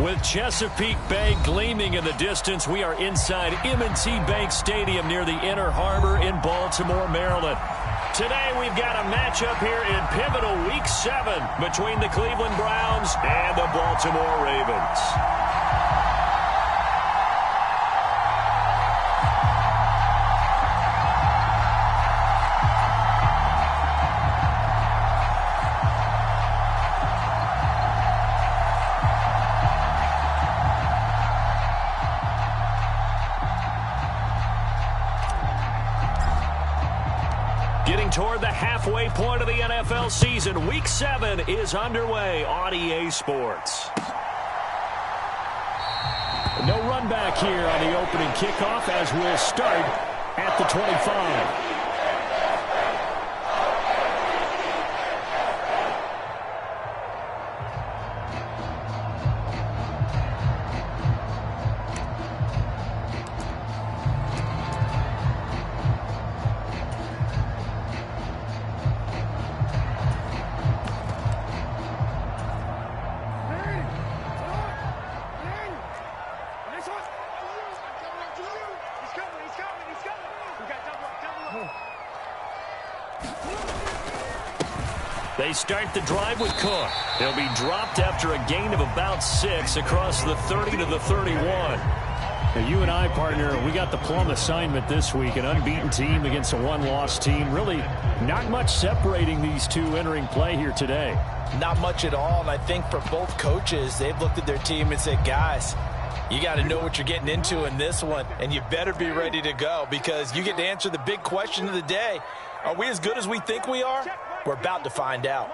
With Chesapeake Bay gleaming in the distance, we are inside M&T Bank Stadium near the Inner Harbor in Baltimore, Maryland. Today we've got a matchup here in pivotal Week 7 between the Cleveland Browns and the Baltimore Ravens. Toward the halfway point of the NFL season, Week 7 is underway on EA Sports. No run back here on the opening kickoff as we'll start at the 25. They start the drive with Cook. He'll be dropped after a gain of about 6 across the 30 to the 31. Now you and I, partner, we got the plum assignment this week, an unbeaten team against a one-loss team. Really not much separating these two entering play here today. Not much at all, and I think for both coaches, they've looked at their team and said, guys, you got to know what you're getting into in this one, and you better be ready to go because you get to answer the big question of the day. Are we as good as we think we are? We're about to find out.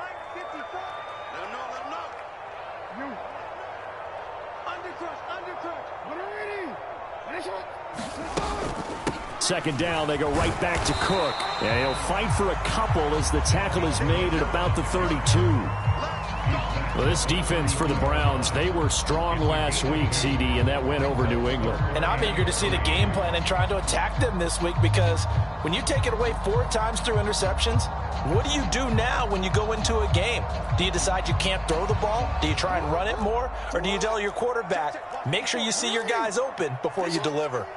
Second down, they go right back to Cook. And he'll fight for a couple as the tackle is made at about the 32. Well, this defense for the Browns, they were strong last week, CD, and that went over New England. And I'm eager to see the game plan and trying to attack them this week because when you take it away 4 times through interceptions, what do you do now when you go into a game? Do you decide you can't throw the ball? Do you try and run it more? Or do you tell your quarterback, make sure you see your guys open before you deliver?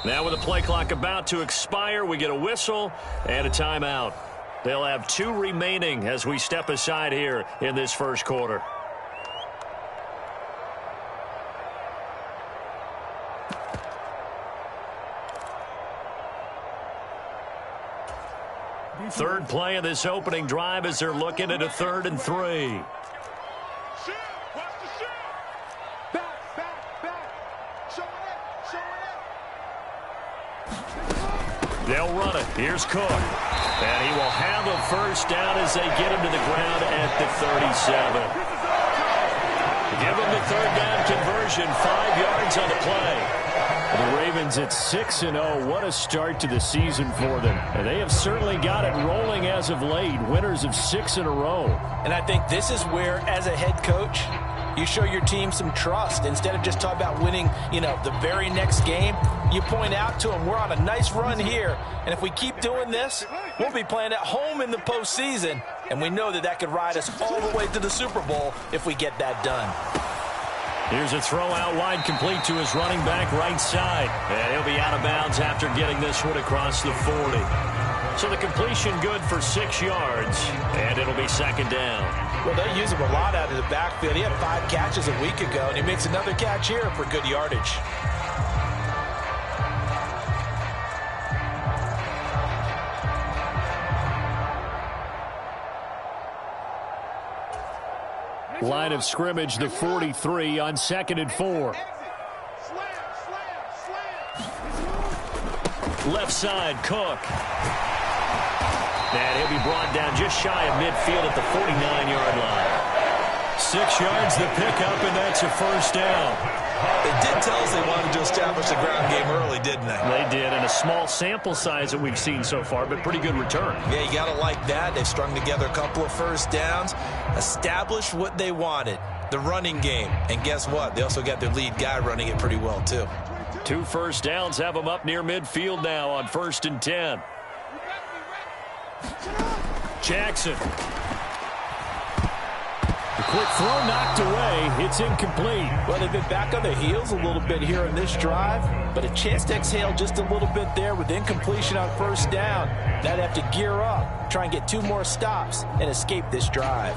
Now with the play clock about to expire, we get a whistle and a timeout. They'll have 2 remaining as we step aside here in this first quarter. Third play of this opening drive as they're looking at a 3rd and 3. They'll run it. Here's Cook. And he will have a first down as they get him to the ground at the 37. Give him the 3rd down conversion. 5 yards on the play. The Ravens at 6-0. What a start to the season for them. And they have certainly got it rolling as of late. Winners of 6 in a row. And I think this is where, as a head coach, you show your team some trust. Instead of just talking about winning, the very next game, you point out to them, we're on a nice run here. And if we keep doing this, we'll be playing at home in the postseason. And we know that could ride us all the way to the Super Bowl if we get that done. Here's a throw out wide, complete to his running back right side. And he'll be out of bounds after getting this one across the 40. So the completion good for 6 yards, and it'll be 2nd down. Well, they use him a lot out of the backfield. He had 5 catches a week ago, and he makes another catch here for good yardage. Line of scrimmage, the 43 on 2nd and 4. Left side, Cook. And he'll be brought down just shy of midfield at the 49-yard line. 6 yards the pickup, and that's a first down. They did tell us they wanted to establish the ground game early, didn't they? They did, and a small sample size that we've seen so far, but pretty good return. Yeah, you got to like that. They've strung together a couple of first downs, established what they wanted. the running game. And guess what? They also got their lead guy running it pretty well, too. 2 first downs have them up near midfield now on 1st and 10. Jackson. The quick throw knocked away. It's incomplete. Well, they've been back on their heels a little bit here in this drive, but a chance to exhale just a little bit there with incompletion on 1st down. Now they have to gear up, try and get 2 more stops, and escape this drive.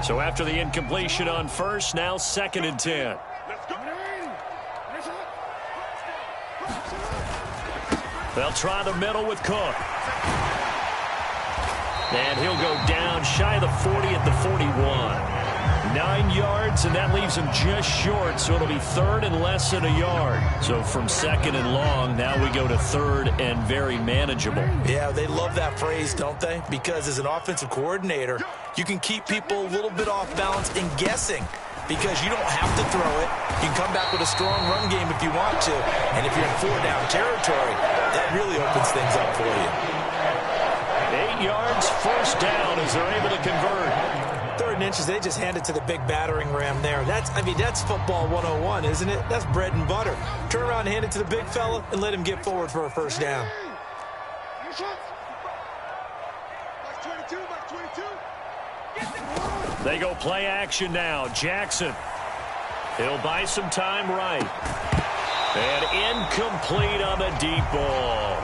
So after the incompletion on 1st, now 2nd and 10. They'll try the middle with Cook. And he'll go down shy of the 40 at the 41. 9 yards, and that leaves him just short, so it'll be 3rd and less than a yard. So from 2nd and long, now we go to 3rd and very manageable. Yeah, they love that phrase, don't they? Because as an offensive coordinator, you can keep people a little bit off balance and guessing, because you don't have to throw it. You can come back with a strong run game if you want to. And if you're in 4-down territory, that really opens things up for you. 8 yards, 1st down as they're able to convert. 3rd and inches, they just hand it to the big battering ram there. That's football 101, isn't it? That's bread and butter. Turn around and hand it to the big fella and let him get forward for a 1st down. They go play action now. Jackson. He'll buy some time right. And incomplete on the deep ball.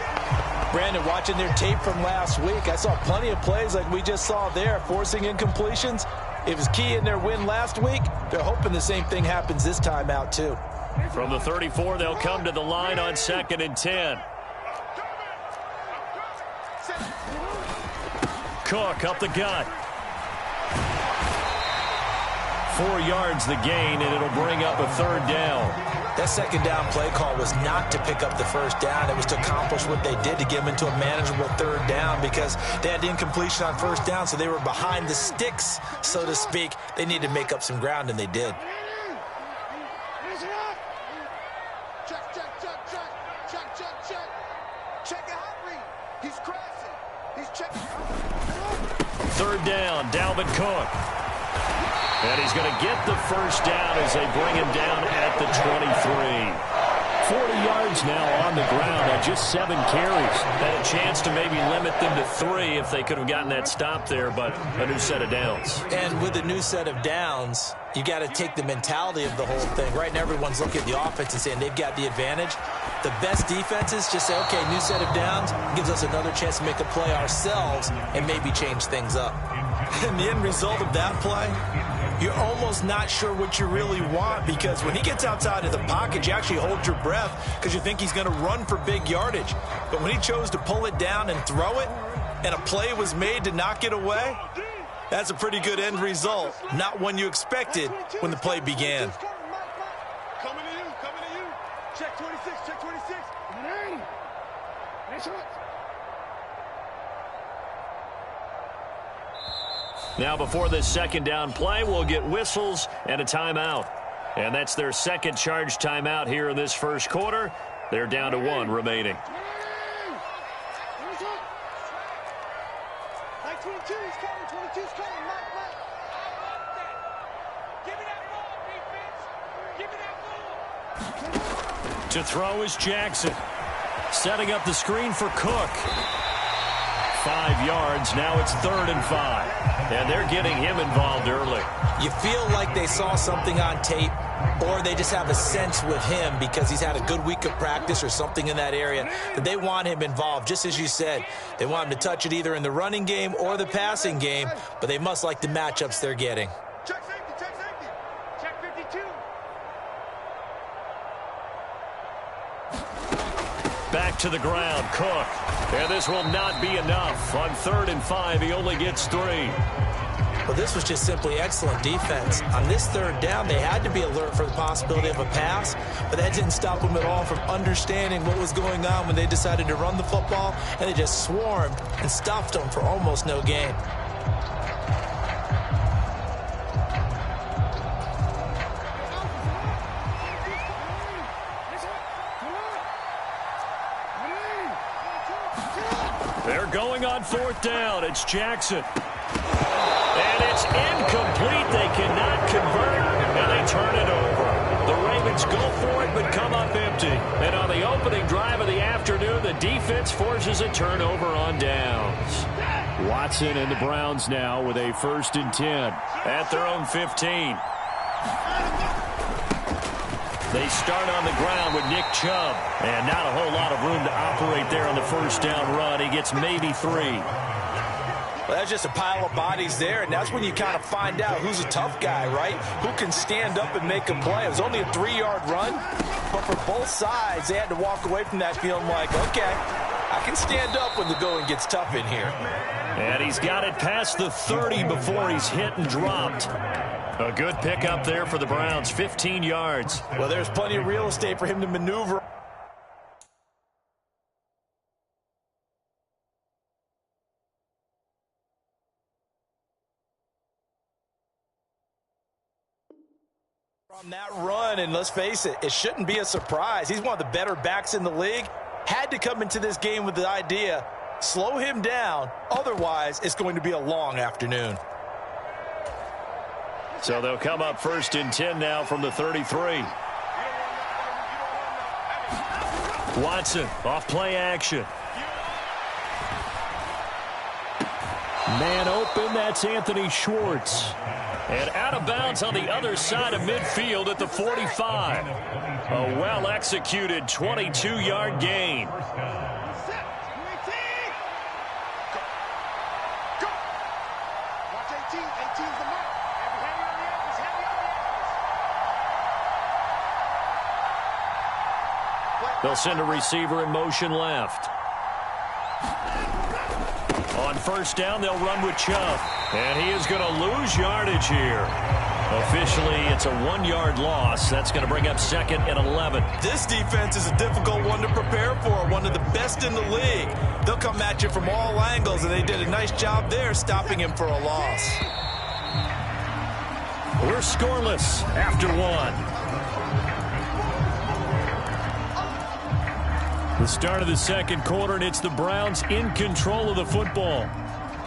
Brandon, watching their tape from last week, I saw plenty of plays like we just saw there, forcing incompletions. It was key in their win last week. They're hoping the same thing happens this time out, too. From the 34, they'll come to the line on 2nd and 10. Cook up the gut. 4 yards the gain, and it'll bring up a 3rd down. That 2nd down play call was not to pick up the 1st down. It was to accomplish what they did to get them into a manageable 3rd down, because they had incompletion on 1st down, so they were behind the sticks, so to speak. They needed to make up some ground, and they did. Third down, Dalvin Cook. And he's going to get the 1st down as they bring him down at the 23. 40 yards now on the ground on just 7 carries. Had a chance to maybe limit them to 3 if they could have gotten that stop there, but a new set of downs. And with a new set of downs, you got to take the mentality of the whole thing. Right now, everyone's looking at the offense and saying they've got the advantage. The best defenses just say, okay, new set of downs gives us another chance to make a play ourselves and maybe change things up. And the end result of that play, you're almost not sure what you really want, because when he gets outside of the pocket, you actually hold your breath because you think he's going to run for big yardage. But when he chose to pull it down and throw it, and a play was made to knock it away, that's a pretty good end result. Not one you expected when the play began. Coming to you. Check 26, check 26. Now before this 2nd down play, we'll get whistles and a timeout. And that's their 2nd charge timeout here in this 1st quarter. They're down to 1 remaining. Like 22 is coming, 22's coming, Mike. Give me that ball, defense. Give me that ball. To throw is Jackson. Setting up the screen for Cook. 5 yards. Now it's 3rd and 5. And they're getting him involved early. You feel like they saw something on tape, or they just have a sense with him because he's had a good week of practice or something in that area that they want him involved. Just as you said, they want him to touch it either in the running game or the passing game, but they must like the matchups they're getting. Check safety, check 52. Back to the ground, Cook. And this will not be enough. On 3rd and 5, he only gets 3. Well, this was just simply excellent defense. On this 3rd down, they had to be alert for the possibility of a pass, but that didn't stop them at all from understanding what was going on when they decided to run the football, and they just swarmed and stuffed them for almost no gain. They're going on 4th down. It's Jackson. And it's incomplete. They cannot convert for it, but come up empty. And on the opening drive of the afternoon, the defense forces a turnover on downs. Watson and the Browns now with a 1st and 10. At their own 15. They start on the ground with Nick Chubb. And not a whole lot of room to operate there on the first down run. He gets maybe 3. Well, that's just a pile of bodies there, and that's when you kind of find out who's a tough guy, right? Who can stand up and make a play. It was only a 3-yard run, but for both sides, they had to walk away from that feeling like, okay, I can stand up when the going gets tough in here. And he's got it past the 30 before he's hit and dropped. A good pickup there for the Browns, 15 yards. Well, there's plenty of real estate for him to maneuver. On that run, and let's face it, it shouldn't be a surprise. He's one of the better backs in the league. Had to come into this game with the idea, slow him down, otherwise it's going to be a long afternoon. So they'll come up 1st and 10 now from the 33. Watson off play action. Man open, that's Anthony Schwartz. And out of bounds on the other side of midfield at the 45. A well-executed 22-yard gain. They'll send a receiver in motion left. On 1st down, they'll run with Chubb. And he is going to lose yardage here. Officially, it's a 1-yard loss. That's going to bring up 2nd and 11. This defense is a difficult one to prepare for, one of the best in the league. They'll come at you from all angles, and they did a nice job there stopping him for a loss. We're scoreless after 1. The start of the 2nd quarter, and it's the Browns in control of the football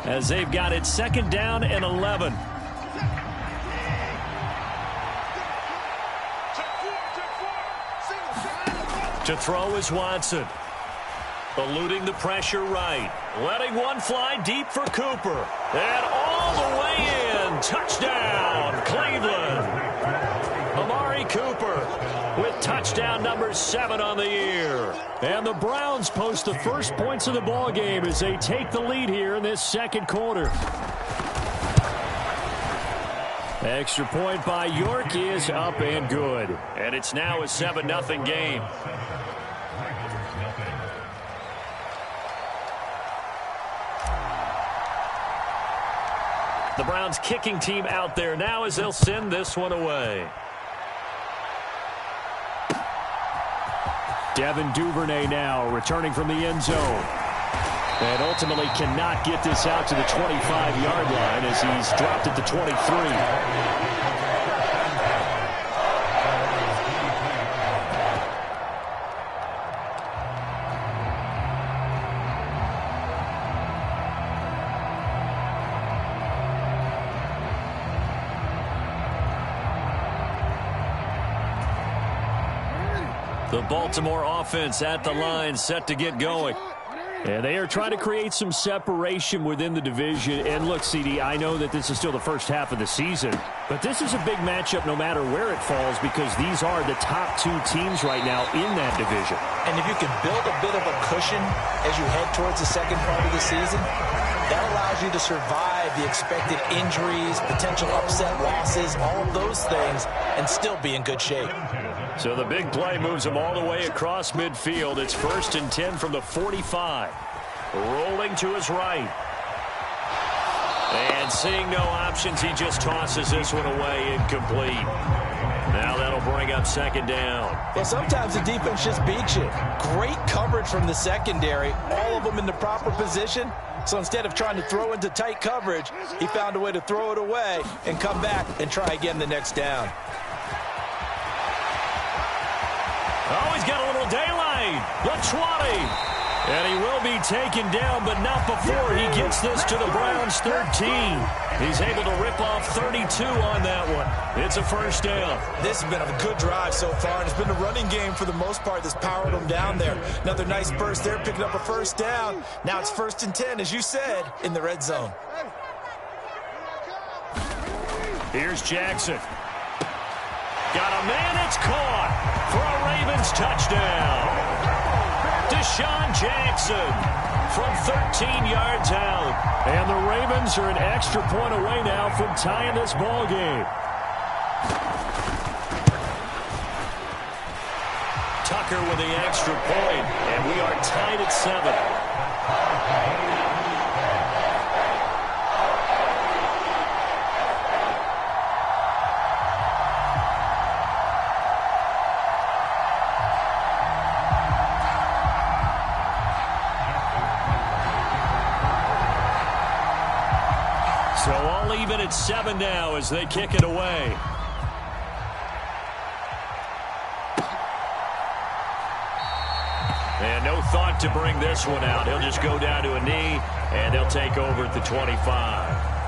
as they've got it 2nd down and 11. To throw is Watson. Eluding the pressure right. Letting one fly deep for Cooper. And all the way in. Touchdown, Cleveland. Amari Cooper with touchdown number 7 on the year. And the Browns post the first points of the ball game as they take the lead here in this 2nd quarter. Extra point by York is up and good. And it's now a 7-0 game. The Browns kicking team out there now as they'll send this one away. Devin Duvernay now returning from the end zone. And ultimately cannot get this out to the 25-yard line as he's dropped at the 23. The Baltimore offense at the line, set to get going. And they are trying to create some separation within the division. And look, CD, I know that this is still the first half of the season, but this is a big matchup no matter where it falls because these are the top 2 teams right now in that division. And if you can build a bit of a cushion as you head towards the 2nd part of the season, that allows you to survive the expected injuries, potential upset losses, all of those things, and still be in good shape. So the big play moves him all the way across midfield. It's 1st and 10 from the 45. Rolling to his right. And seeing no options, he just tosses this one away incomplete. Now that'll bring up 2nd down. Well, sometimes the defense just beats you. Great coverage from the secondary. All of them in the proper position. So instead of trying to throw into tight coverage, he found a way to throw it away and come back and try again the next down. Oh, he's got a little daylight. The 20. And he will be taken down, but not before he gets this to the Browns' 13. He's able to rip off 32 on that one. It's a first down. This has been a good drive so far, and it's been the running game for the most part that's powered them down there. Another nice burst there, picking up a first down. Now it's 1st and 10, as you said, in the red zone. Here's Jackson. Got a man, it's caught for a Ravens touchdown. Deshaun Jackson from 13 yards out. And the Ravens are an extra point away now from tying this ball game. Tucker with the extra point, and we are tied at 7. So all even at 7 now as they kick it away. And no thought to bring this one out. He'll just go down to a knee, and they'll take over at the 25.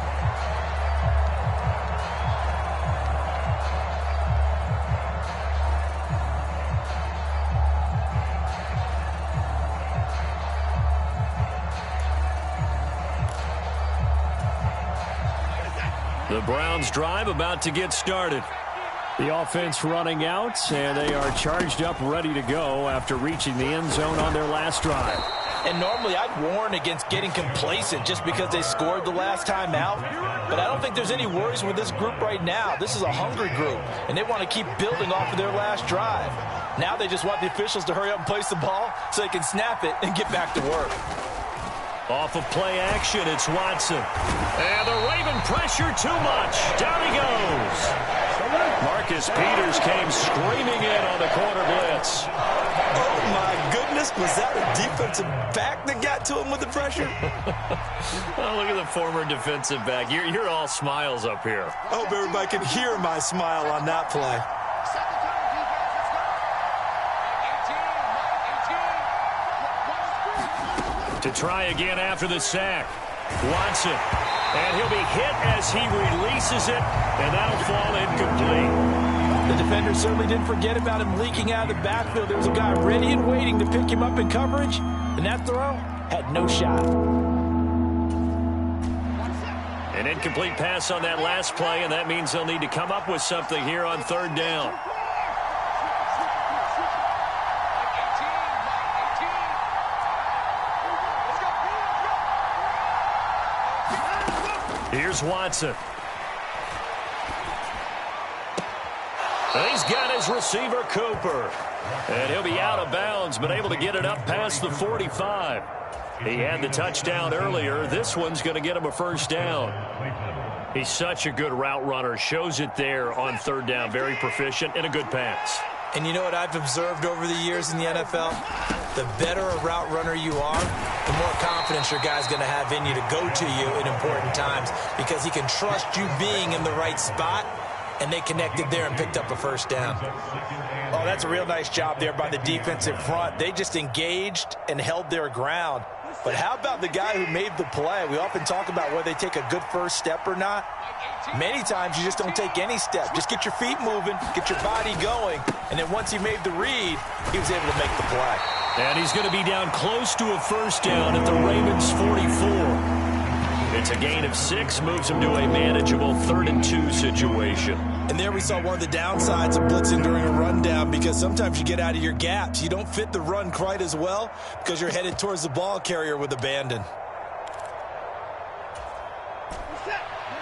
The Browns drive about to get started. The offense running out, and they are charged up, ready to go after reaching the end zone on their last drive. And normally I'd warn against getting complacent just because they scored the last time out. But I don't think there's any worries with this group right now. This is a hungry group, and they want to keep building off of their last drive. Now they just want the officials to hurry up and place the ball so they can snap it and get back to work. Off of play action, it's Watson. And the Raven pressure too much. Down he goes. Marcus Peters came screaming in on the corner blitz. Oh, my goodness. Was that a defensive back that got to him with the pressure? Oh, look at the former defensive back. You're all smiles up here. I hope everybody can hear my smile on that play. To try again after the sack. Watson. And he'll be hit as he releases it, and that'll fall incomplete. The defender certainly didn't forget about him leaking out of the backfield. There was a guy ready and waiting to pick him up in coverage, and that throw had no shot. An incomplete pass on that last play, and that means they'll need to come up with something here on 3rd down. Here's Watson. And he's got his receiver, Cooper. And he'll be out of bounds, but able to get it up past the 45. He had the touchdown earlier. This one's going to get him a first down. He's such a good route runner. Shows it there on 3rd down. Very proficient and a good pass. And you know what I've observed over the years in the NFL? The better a route runner you are, the more confidence your guy's going to have in you to go to you in important times because he can trust you being in the right spot, and they connected there and picked up a first down. Oh, that's a real nice job there by the defensive front. They just engaged and held their ground. But how about the guy who made the play? We often talk about whether they take a good first step or not. Many times you just don't take any step. Just get your feet moving, get your body going, and then once he made the read, he was able to make the play. And he's going to be down close to a first down at the Ravens' 44. It's a gain of 6, moves him to a manageable 3rd and 2 situation. And there we saw one of the downsides of blitzing during a rundown because sometimes you get out of your gaps. You don't fit the run quite as well because you're headed towards the ball carrier with abandon.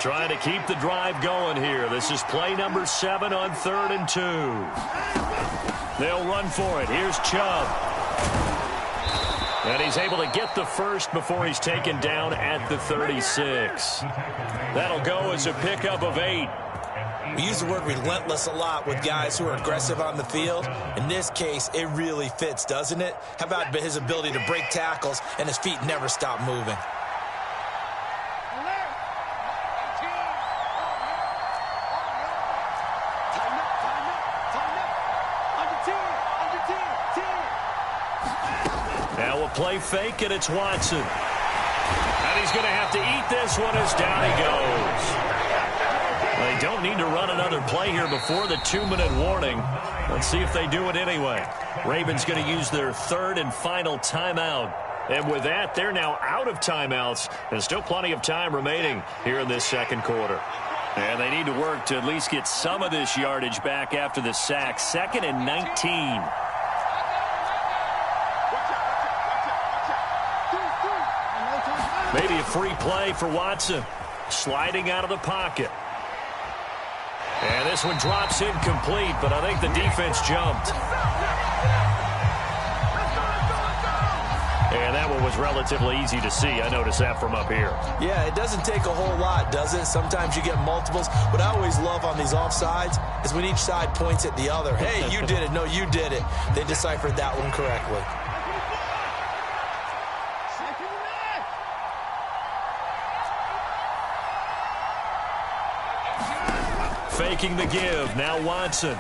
Trying to keep the drive going here. This is play number 7 on 3rd and 2. They'll run for it. Here's Chubb. And he's able to get the first before he's taken down at the 36. That'll go as a pickup of 8. We use the word relentless a lot with guys who are aggressive on the field. In this case, it really fits, doesn't it? How about his ability to break tackles and his feet never stop moving? play fake, and it's Watson. And he's going to have to eat this one as down he goes. They don't need to run another play here before the 2-minute warning. Let's see if they do it anyway. Ravens going to use their third and final timeout. And with that, they're now out of timeouts. There's still plenty of time remaining here in this second quarter. And they need to work to at least get some of this yardage back after the sack. 2nd and 19. Maybe a free play for Watson. Sliding out of the pocket. And this one drops incomplete, but I think the defense jumped. And that one was relatively easy to see. I noticed that from up here. Yeah, it doesn't take a whole lot, does it? Sometimes you get multiples. What I always love on these offsides is when each side points at the other. Hey, you did it. No, you did it. They deciphered that one correctly. Faking the give. Now Watson.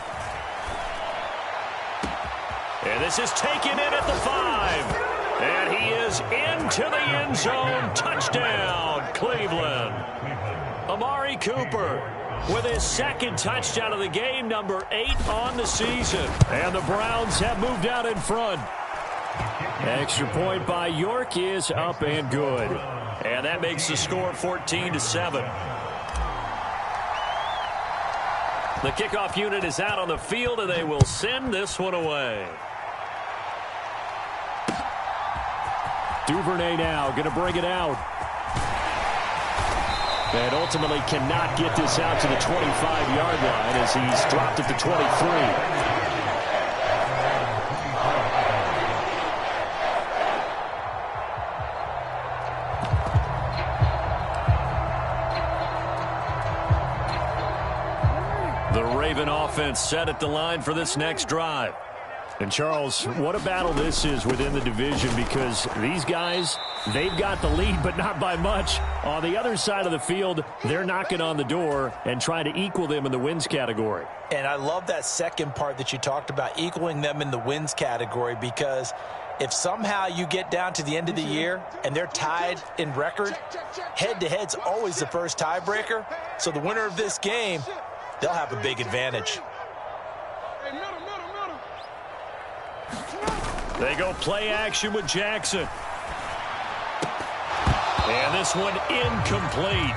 And this is taken in at the 5. And he is into the end zone. Touchdown, Cleveland. Amari Cooper with his second touchdown of the game, number 8 on the season. And the Browns have moved out in front. Extra point by York is up and good. And that makes the score 14-7. The kickoff unit is out on the field, and they will send this one away. Duvernay now going to bring it out. And ultimately cannot get this out to the 25-yard line as he's dropped at the 23. The Raven offense set at the line for this next drive. And, Charles, what a battle this is within the division, because these guys, they've got the lead, but not by much. On the other side of the field, they're knocking on the door and trying to equal them in the wins category. And I love that second part that you talked about, equaling them in the wins category, because if somehow you get down to the end of the year and they're tied in record, head-to-head's always the first tiebreaker. So the winner of this game, they'll have a big advantage. They go play action with Jackson. And this one incomplete.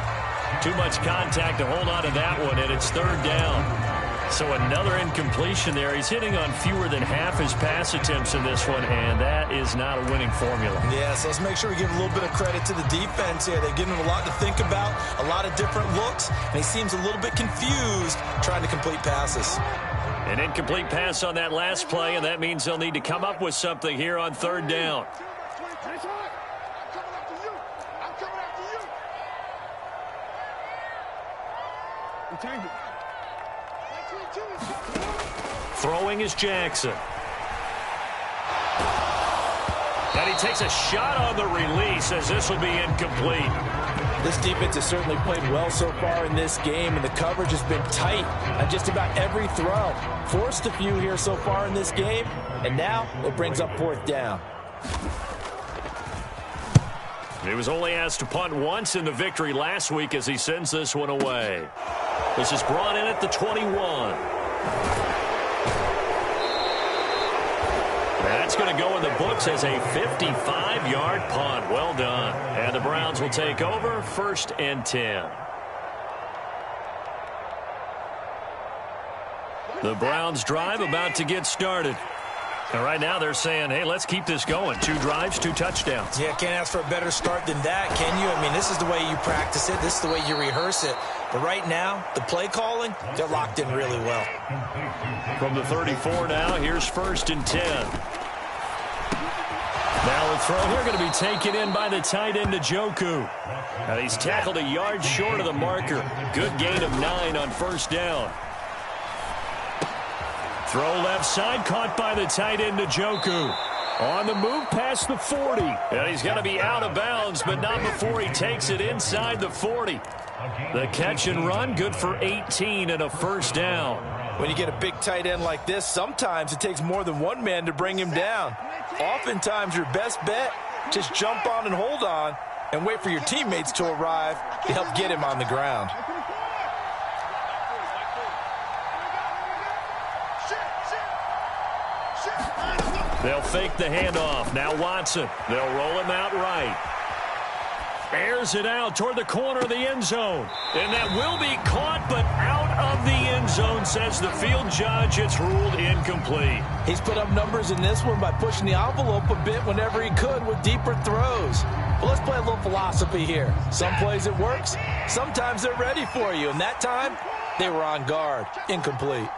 Too much contact to hold on to that one, and it's 3rd down. So another incompletion there. He's hitting on fewer than half his pass attempts in this one, and that is not a winning formula. Yeah, so let's make sure we give a little bit of credit to the defense here. They're giving him a lot to think about, a lot of different looks, and he seems a little bit confused trying to complete passes. An incomplete pass on that last play, and that means they'll need to come up with something here on 3rd down. Throwing is Jackson. And he takes a shot on the release as this will be incomplete. This defense has certainly played well so far in this game, and the coverage has been tight on just about every throw. Forced a few here so far in this game, and now it brings up 4th down. He was only asked to punt once in the victory last week as he sends this one away. This is brought in at the 21. That's going to go in the books as a 55-yard punt. Well done. And the Browns will take over 1st and 10. The Browns drive about to get started. And right now they're saying, hey, let's keep this going. 2 drives, 2 touchdowns. Yeah, can't ask for a better start than that, can you? I mean, this is the way you practice it. This is the way you rehearse it. But right now, the play calling, they're locked in really well. From the 34 now, here's 1st and 10. Now a throw here going to be taken in by the tight end, Njoku. Now he's tackled a yard short of the marker. Good gain of 9 on 1st down. Throw left side, caught by the tight end, Njoku. On the move past the 40. And he's going to be out of bounds, but not before he takes it inside the 40. The catch and run, good for 18 and a first down. When you get a big tight end like this, sometimes it takes more than one man to bring him down. Oftentimes, your best bet, just jump on and hold on and wait for your teammates to arrive to help get him on the ground. They'll fake the handoff. Now Watson. They'll roll him out right. Airs it out toward the corner of the end zone. And that will be caught, but out of the end zone, says the field judge. It's ruled incomplete. He's put up numbers in this one by pushing the envelope a bit whenever he could with deeper throws. But let's play a little philosophy here. Some plays it works. Sometimes they're ready for you. And that time, they were on guard. Incomplete.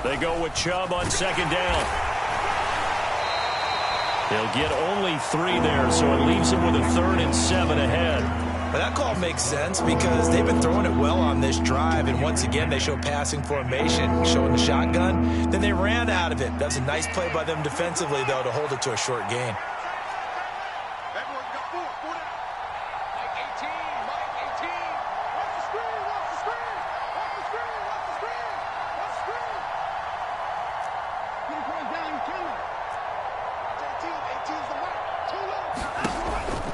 They go with Chubb on second down. They'll get only 3 there, so it leaves them with a 3rd and 7 ahead. Well, that call makes sense because they've been throwing it well on this drive, and once again they show passing formation, showing the shotgun. Then they ran out of it. That's a nice play by them defensively, though, to hold it to a short gain.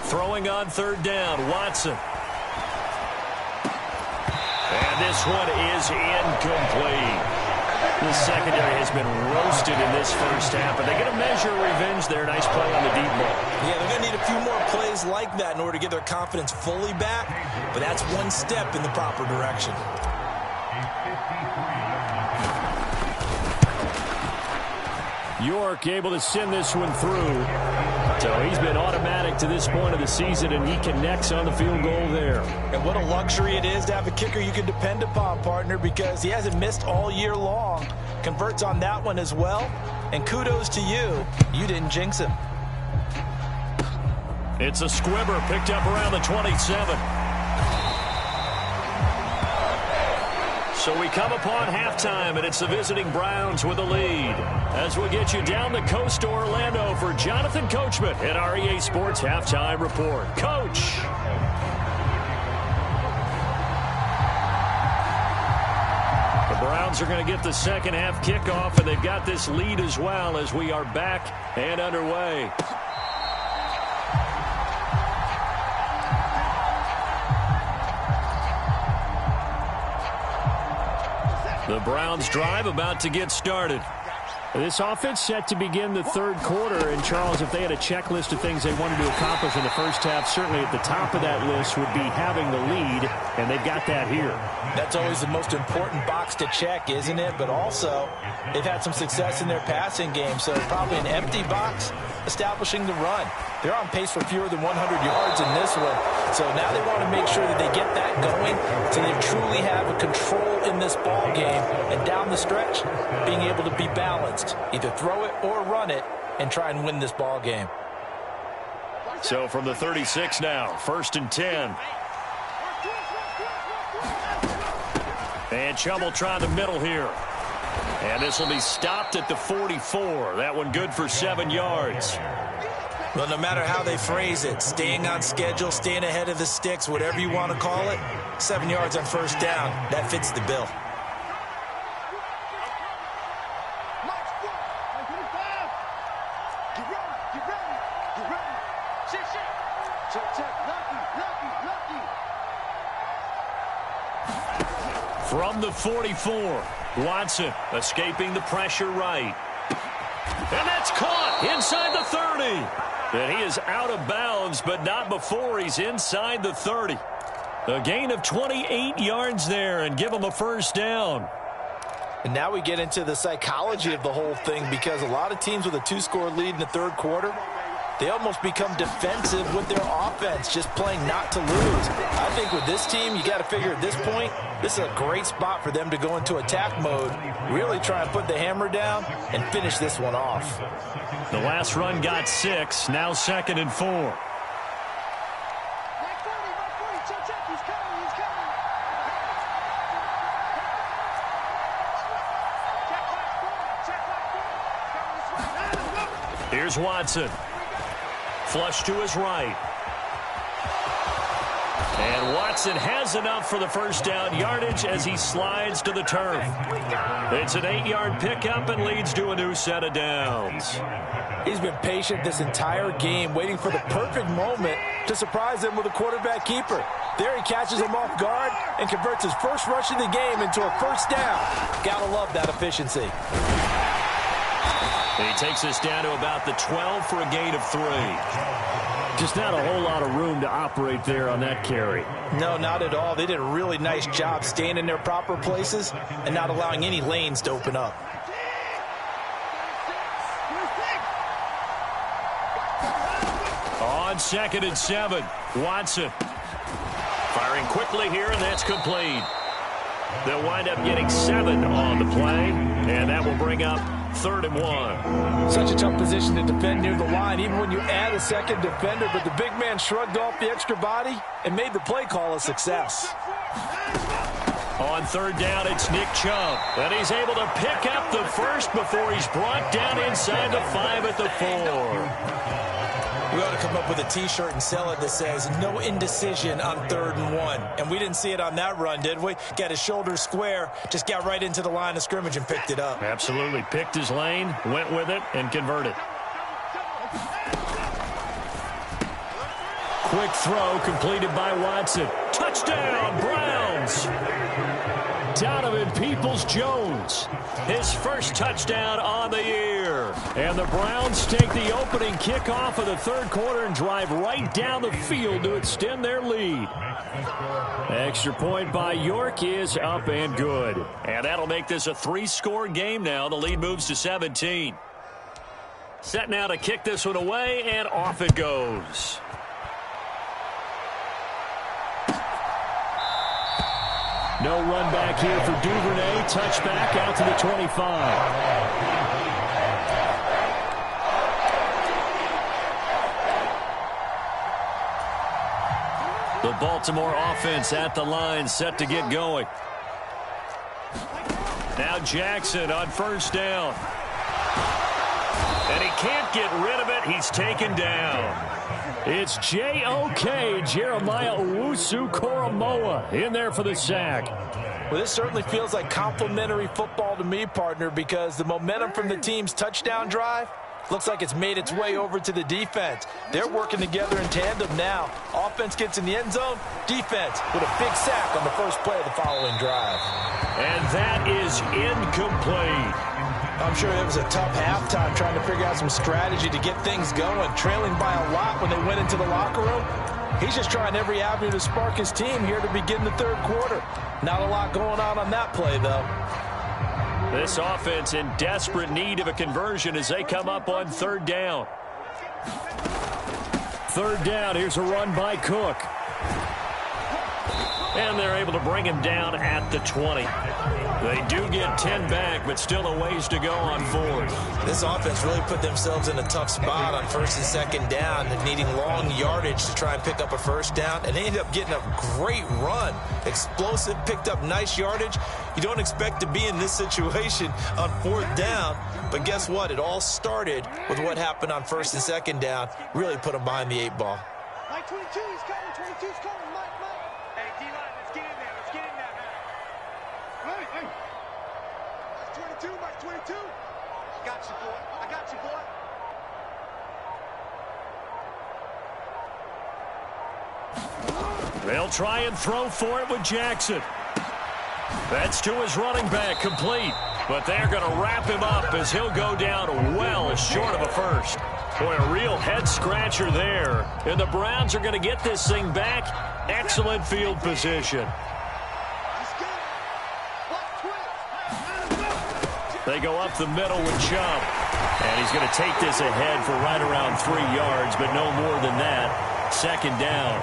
Throwing on third down, Watson. And this one is incomplete. The secondary has been roasted in this first half, but they get a measure of revenge there. Nice play on the deep ball. Yeah, they're going to need a few more plays like that in order to get their confidence fully back, but that's one step in the proper direction. York able to send this one through. So he's been automatic to this point of the season, and he connects on the field goal there. And what a luxury it is to have a kicker you can depend upon, partner, because he hasn't missed all year long. Converts on that one as well. And kudos to you. You didn't jinx him. It's a squibber picked up around the 27. So we come upon halftime, and it's the visiting Browns with a lead. As we get you down the coast to Orlando for Jonathan Coachman at our EA Sports Halftime Report. Coach. The Browns are going to get the second half kickoff, and they've got this lead as well as we are back and underway. The Browns drive about to get started. This offense set to begin the third quarter. And, Charles, if they had a checklist of things they wanted to accomplish in the first half, certainly at the top of that list would be having the lead, and they've got that here. That's always the most important box to check, isn't it? But also, they've had some success in their passing game, so probably an empty box establishing the run. They're on pace for fewer than 100 yards in this one. So now they want to make sure that they get that going so they truly have a control in this ball game. And down the stretch, being able to be balanced. Either throw it or run it and try and win this ball game. So from the 36 now, 1st and 10. And Chubb will try the middle here. And this will be stopped at the 44. That one good for 7 yards. Well, no matter how they phrase it, staying on schedule, staying ahead of the sticks, whatever you want to call it, 7 yards on first down, that fits the bill. From the 44, Watson escaping the pressure right. And that's caught inside the 30. And he is out of bounds, but not before he's inside the 30. A gain of 28 yards there and give him a first down. And now we get into the psychology of the whole thing, because a lot of teams with a 2-score lead in the third quarter, they almost become defensive with their offense, just playing not to lose. I think with this team, you got to figure at this point, this is a great spot for them to go into attack mode, really try and put the hammer down and finish this one off. The last run got 6, now 2nd and 4. Here's Watson. Flush to his right. And Watson has enough for the first down yardage as he slides to the turf. It's an 8-yard pickup and leads to a new set of downs. He's been patient this entire game, waiting for the perfect moment to surprise them with a quarterback keeper. There he catches him off guard and converts his first rush of the game into a first down. Gotta love that efficiency. And he takes us down to about the 12 for a gain of 3. Just not a whole lot of room to operate there on that carry. No, not at all. They did a really nice job staying in their proper places and not allowing any lanes to open up. On 2nd and 7, Watson. Firing quickly here, and that's complete. They'll wind up getting 7 on the play, and that will bring up 3rd and 1. Such a tough position to defend near the line, even when you add a second defender, but the big man shrugged off the extra body and made the play call a success. On 3rd down, it's Nick Chubb, and he's able to pick up the first before he's brought down inside the 5 at the 4. We ought to come up with a T-shirt and sell it that says, no indecision on 3rd and 1. And we didn't see it on that run, did we? Got his shoulders square, just got right into the line of scrimmage and picked it up. Absolutely. Picked his lane, went with it, and converted. Quick throw completed by Watson. Touchdown, Browns! Donovan Peoples-Jones, his first touchdown on the year. And the Browns take the opening kickoff of the 3rd quarter and drive right down the field to extend their lead. Extra point by York is up and good. And that'll make this a 3-score game now. The lead moves to 17. Set now to kick this one away, and off it goes. No run back here for Duvernay. Touchback out to the 25. The Baltimore offense at the line, set to get going. Now Jackson on 1st down. And he can't get rid of it. He's taken down. It's J.O.K. Jeremiah Owusu-Koramoah in there for the sack. Well, this certainly feels like complimentary football to me, partner, because the momentum from the team's touchdown drive looks like it's made its way over to the defense. They're working together in tandem now. Offense gets in the end zone. Defense with a big sack on the first play of the following drive. And that is incomplete. I'm sure it was a tough halftime trying to figure out some strategy to get things going, trailing by a lot when they went into the locker room. He's just trying every avenue to spark his team here to begin the 3rd quarter. Not a lot going on that play, though. This offense in desperate need of a conversion as they come up on 3rd down. 3rd down, here's a run by Cook. And they're able to bring him down at the 20. They do get 10 back, but still a ways to go on 4th. This offense really put themselves in a tough spot on 1st and 2nd down, needing long yardage to try and pick up a first down, and they ended up getting a great run. Explosive, picked up nice yardage. You don't expect to be in this situation on 4th down, but guess what? It all started with what happened on 1st and 2nd down. Really put them behind the 8 ball. Mike 22, he's coming, 22's coming, Mike. Hey, D-line, let's get in there, man. Hey. Mike 22, Mike 22. I got you, boy. They'll try and throw for it with Jackson. That's to his running back, complete. But they're going to wrap him up as he'll go down well short of a first. Boy, a real head-scratcher there. And the Browns are going to get this thing back. Excellent field position. They go up the middle with Chubb. And he's going to take this ahead for right around 3 yards, but no more than that. 2nd down.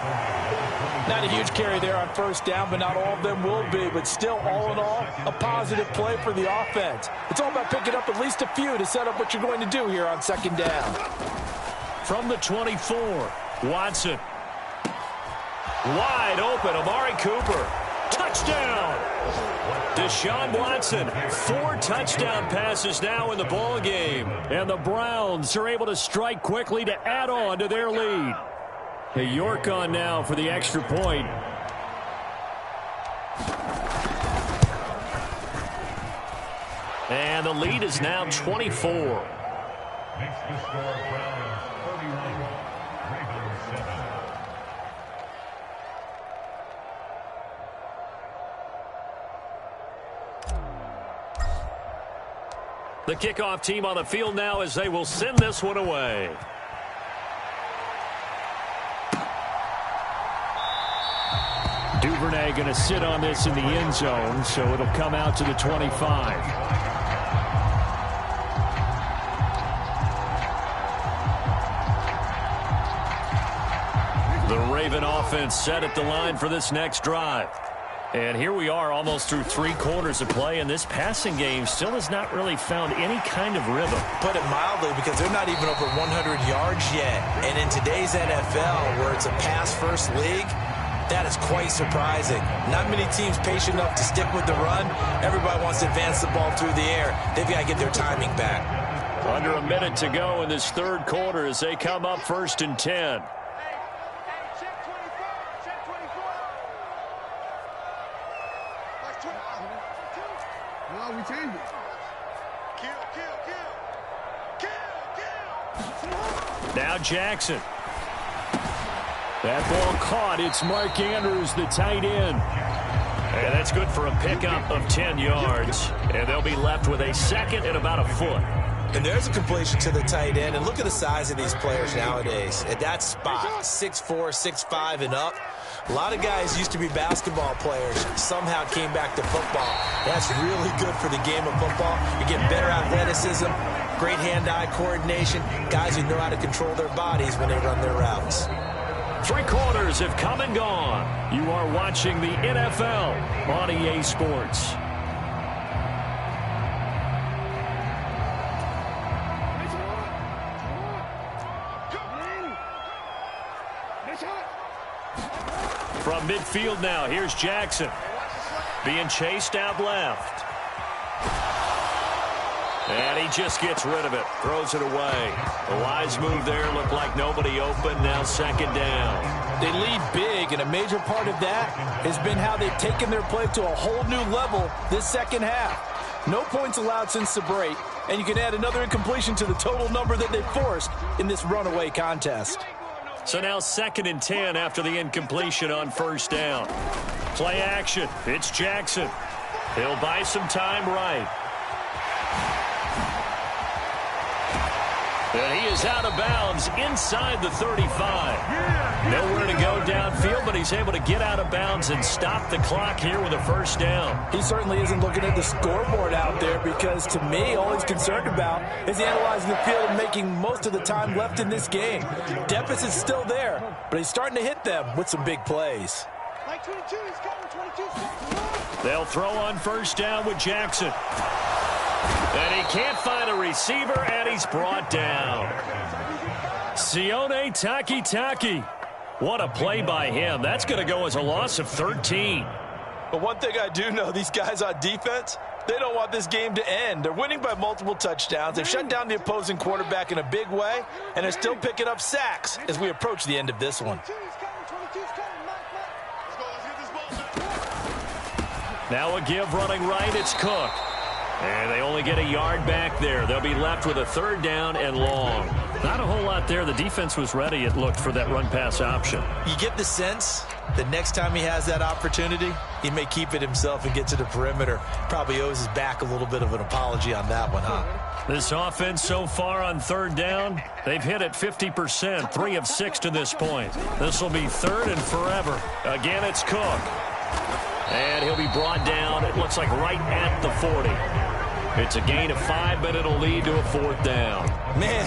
Not a huge carry there on 1st down, but not all of them will be. But still, all in all, a positive play for the offense. It's all about picking up at least a few to set up what you're going to do here on 2nd down. From the 24, Watson. Wide open, Amari Cooper. Touchdown! Deshaun Watson, 4 touchdown passes now in the ball game. And the Browns are able to strike quickly to add on to their lead. Hey, York on now for the extra point. And the lead is now 24. Makes the score Browns 31, Ravens 7. The kickoff team on the field now as they will send this one away. Duvernay going to sit on this in the end zone, so it'll come out to the 25. The Raven offense set at the line for this next drive. And here we are almost through 3 quarters of play, and this passing game still has not really found any kind of rhythm. Put it mildly, because they're not even over 100 yards yet. And in today's NFL, where it's a pass-first league, that is quite surprising. Not many teams patient enough to stick with the run. Everybody wants to advance the ball through the air. They've got to get their timing back. Under a minute to go in this 3rd quarter as they come up 1st and 10. Now Jackson. That ball caught. It's Mark Andrews, the tight end. And that's good for a pickup of 10 yards. And they'll be left with a 2nd and about a foot. And there's a completion to the tight end. And look at the size of these players nowadays. At that spot, 6'4", 6'5", and up. A lot of guys used to be basketball players, somehow came back to football. That's really good for the game of football. You get better athleticism, great hand-eye coordination, guys who know how to control their bodies when they run their routes. 3 quarters have come and gone. You are watching the NFL on EA Sports. From midfield now, here's Jackson. Being chased out left. And he just gets rid of it. Throws it away. A wise move there. Looked like nobody open. Now 2nd down. They lead big, and a major part of that has been how they've taken their play to a whole new level this 2nd half. No points allowed since the break, and you can add another incompletion to the total number that they forced in this runaway contest. So now 2nd and 10 after the incompletion on 1st down. Play action. It's Jackson. He'll buy some time right. And he is out of bounds inside the 35. Nowhere to go downfield, but he's able to get out of bounds and stop the clock here with a 1st down. He certainly isn't looking at the scoreboard out there, because to me, all he's concerned about is analyzing the field and making most of the time left in this game. Deficit's still there, but he's starting to hit them with some big plays. Like 22, he's coming, 22's coming. They'll throw on 1st down with Jackson. And he can't find a receiver, and he's brought down. Sione Takitaki. What a play by him. That's going to go as a loss of 13. But one thing I do know, these guys on defense, they don't want this game to end. They're winning by multiple touchdowns. They've shut down the opposing quarterback in a big way, and they're still picking up sacks as we approach the end of this one. Now a give running right. It's Cook. And they only get a yard back there. They'll be left with a 3rd down and long. Not a whole lot there. The defense was ready, it looked, for that run-pass option. You get the sense that next time he has that opportunity, he may keep it himself and get to the perimeter. Probably owes his back a little bit of an apology on that one, huh? This offense so far on 3rd down, they've hit it 50%, 3 of 6 to this point. This will be 3rd and forever. Again, it's Cook. And he'll be brought down, it looks like right at the 40. It's a gain of 5, but it'll lead to a 4th down. Man,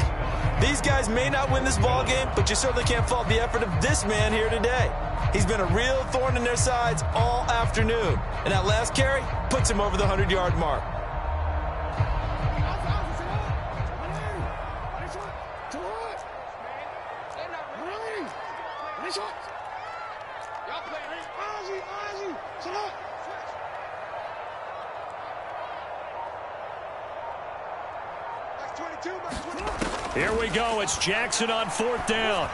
these guys may not win this ball game, but you certainly can't fault the effort of this man here today. He's been a real thorn in their sides all afternoon. And that last carry puts him over the 100-yard mark. Here we go. It's Jackson on 4th down.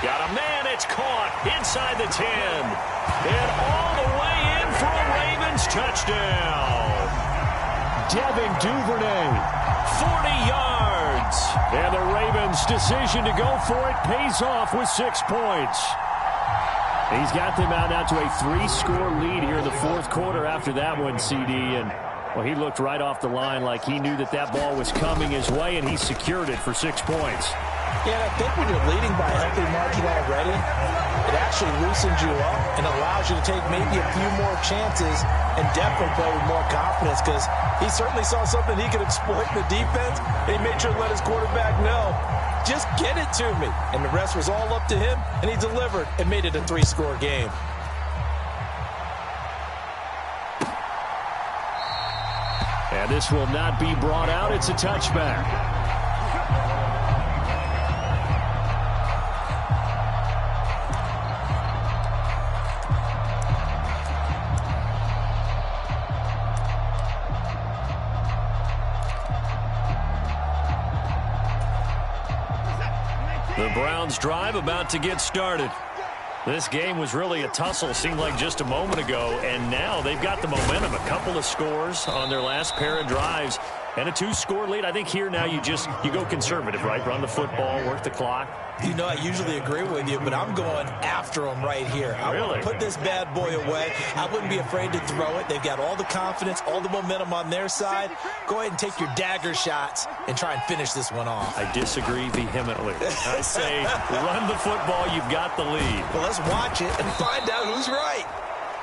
Got a man. It's caught inside the 10. And all the way in for a Ravens touchdown. Devin Duvernay. 40 yards. And the Ravens' decision to go for it pays off with 6 points. He's got them out now to a 3-score lead here in the 4th quarter after that one, CD. And, well, he looked right off the line like he knew that ball was coming his way, and he secured it for 6 points. Yeah, I think when you're leading by a healthy margin already, it actually loosens you up and allows you to take maybe a few more chances and definitely play with more confidence, because he certainly saw something he could exploit in the defense, and he made sure to let his quarterback know, just get it to me. And the rest was all up to him, and he delivered and made it a 3-score game. And this will not be brought out. It's a touchback. The Browns' drive about to get started. This game was really a tussle, seemed like just a moment ago, and now they've got the momentum. A couple of scores on their last pair of drives and a 2-score lead. I think here now you go conservative, right? Run the football, work the clock. You know, I usually agree with you, but I'm going after them right here. I want to put this bad boy away. I wouldn't be afraid to throw it. They've got all the confidence, all the momentum on their side. Go ahead and take your dagger shots and try and finish this one off. I disagree vehemently. I say run the football. You've got the lead. Well, let's watch it and find out who's right.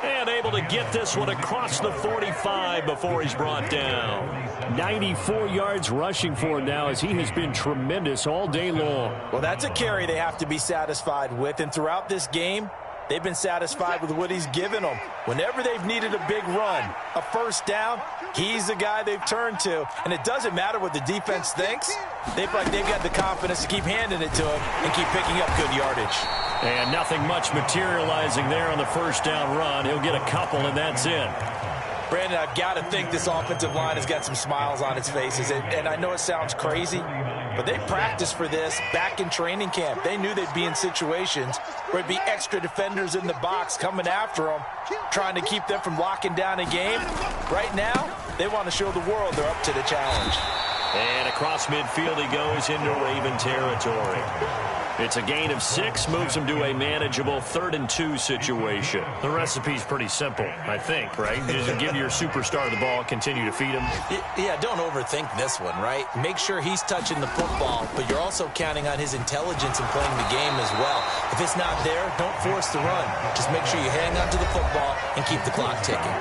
And able to get this one across the 45 before he's brought down. 94 yards rushing for him now, as he has been tremendous all day long. Well, that's a carry they have to be satisfied with. And throughout this game, they've been satisfied with what he's given them. Whenever they've needed a big run, a first down, he's the guy they've turned to. And it doesn't matter what the defense thinks. They feel like they've got the confidence to keep handing it to him and keep picking up good yardage. And nothing much materializing there on the first down run. He'll get a couple, and that's it. Brandon, I've got to think this offensive line has got some smiles on its faces. And I know it sounds crazy, but they practiced for this back in training camp. They knew they'd be in situations where it'd be extra defenders in the box coming after them, trying to keep them from locking down a game. Right now, they want to show the world they're up to the challenge. And across midfield he goes into Raven territory. It's a gain of 6, moves him to a manageable 3rd and 2 situation. The recipe's pretty simple, I think, right? You just give your superstar the ball, continue to feed him. Yeah, don't overthink this one, right? Make sure he's touching the football, but you're also counting on his intelligence in playing the game as well. If it's not there, don't force the run. Just make sure you hang on to the football and keep the clock ticking.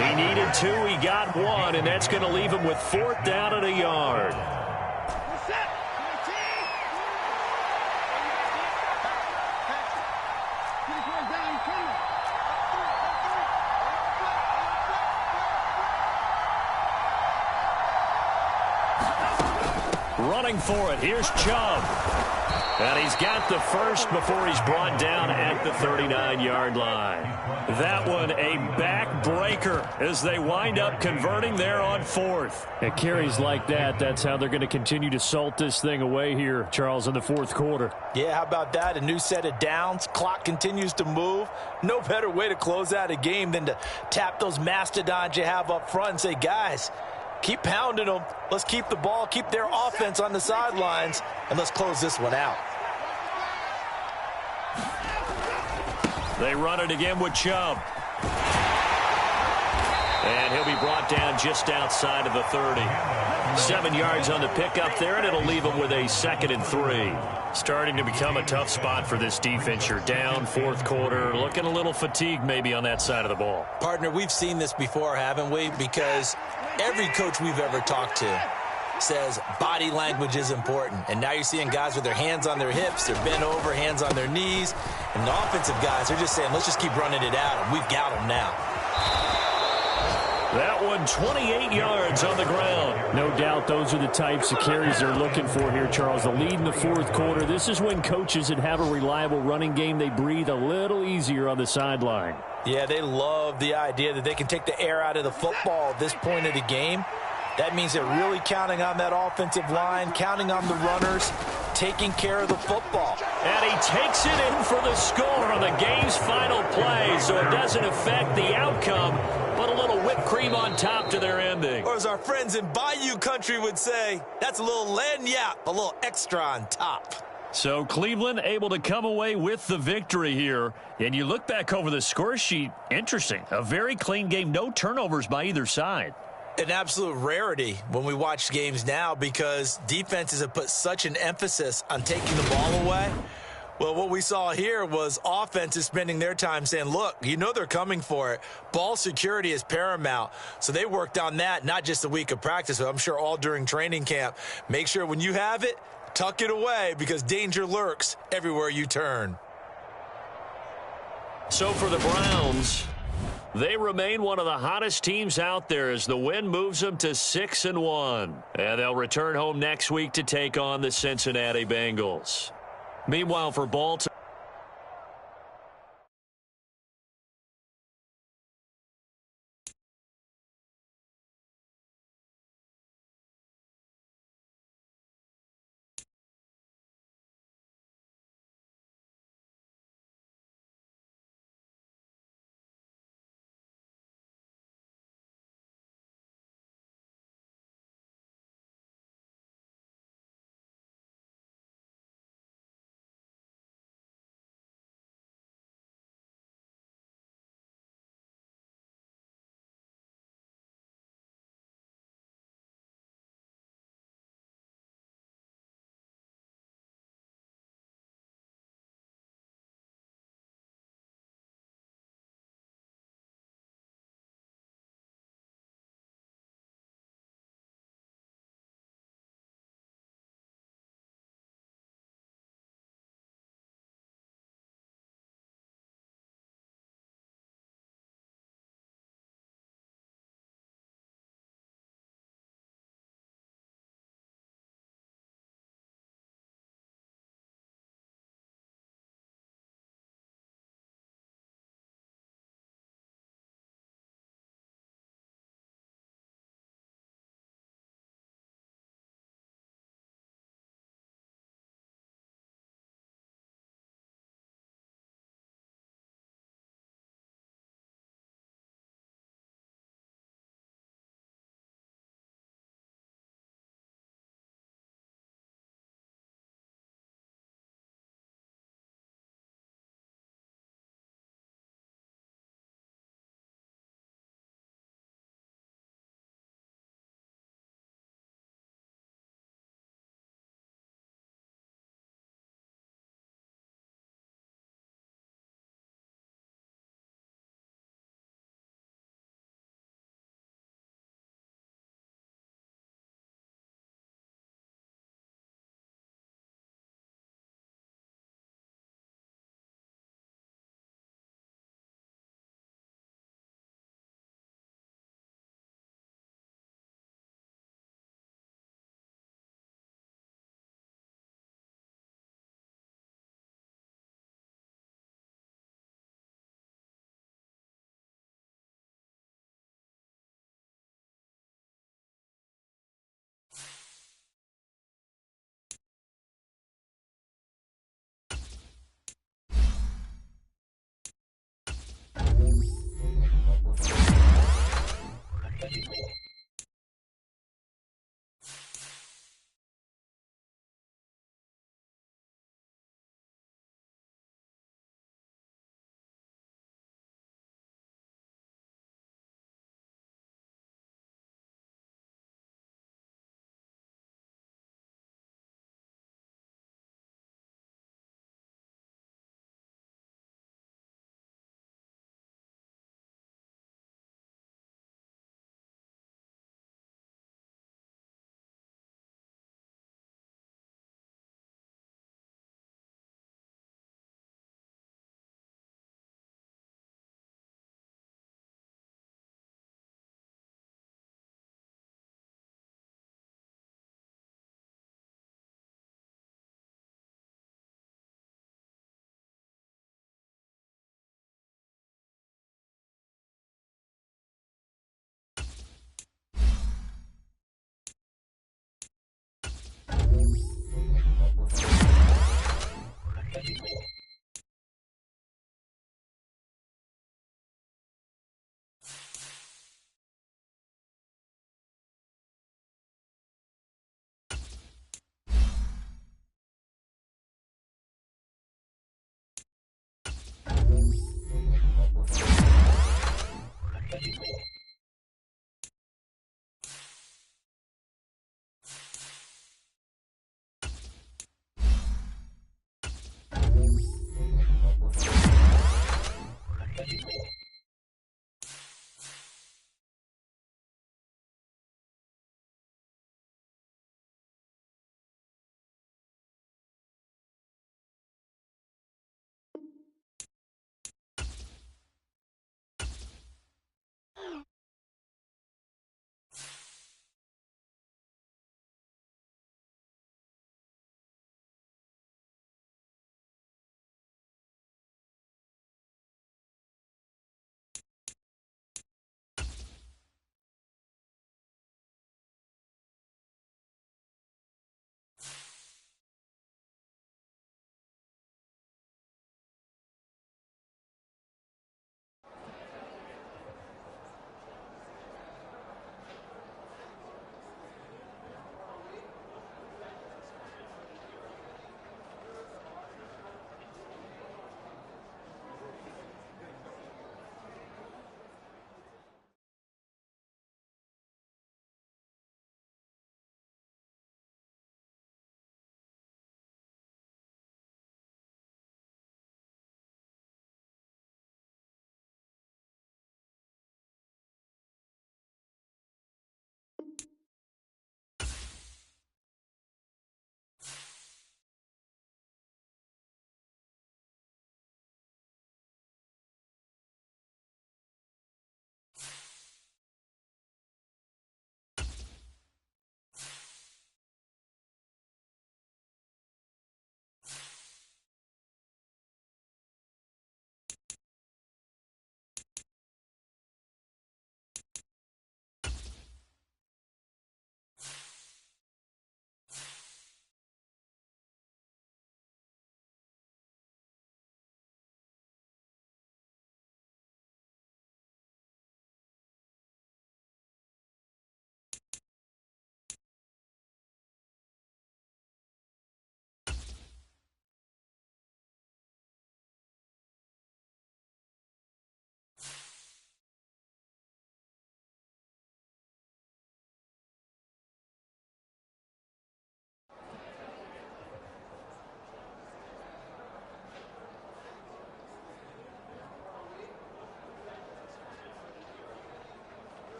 He needed 2, he got 1, and that's going to leave him with 4th down and a yard. Running for it, here's Chubb. And he's got the first before he's brought down at the 39-yard line. That one a backbreaker as they wind up converting there on 4th. At carries like that, that's how they're going to continue to salt this thing away here, Charles, in the 4th quarter. Yeah, how about that? A new set of downs. Clock continues to move. No better way to close out a game than to tap those mastodons you have up front and say, guys, keep pounding them. Let's keep the ball, keep their offense on the sidelines, and let's close this one out. They run it again with Chubb. And he'll be brought down just outside of the 30. 7 yards on the pickup there, and it'll leave him with a 2nd and 3. Starting to become a tough spot for this defense. You're down 4th quarter, looking a little fatigued maybe on that side of the ball. Partner, we've seen this before, haven't we? Because every coach we've ever talked to says body language is important. And now you're seeing guys with their hands on their hips, they're bent over, hands on their knees. And the offensive guys, they're just saying, let's just keep running it out, and we've got them now. That one 28 yards on the ground. No doubt those are the types of carries they're looking for here, Charles. The lead in the 4th quarter. This is when coaches that have a reliable running game, they breathe a little easier on the sideline. Yeah, they love the idea that they can take the air out of the football at this point of the game. That means they're really counting on that offensive line, counting on the runners, taking care of the football. And he takes it in for the score on the game's final play, so it doesn't affect the outcome, but a little whipped cream on top to their ending. Or as our friends in Bayou Country would say, that's a little lagniappe, a little extra on top. So Cleveland able to come away with the victory here. And you look back over the score sheet, interesting. A very clean game, no turnovers by either side. An absolute rarity when we watch games now because defenses have put such an emphasis on taking the ball away. Well, what we saw here was offenses spending their time saying, look, you know they're coming for it. Ball security is paramount. So they worked on that, not just a week of practice, but I'm sure all during training camp. Make sure when you have it, tuck it away because danger lurks everywhere you turn. So for the Browns, they remain one of the hottest teams out there as the win moves them to 6-1. And they'll return home next week to take on the Cincinnati Bengals. Meanwhile, for Baltimore,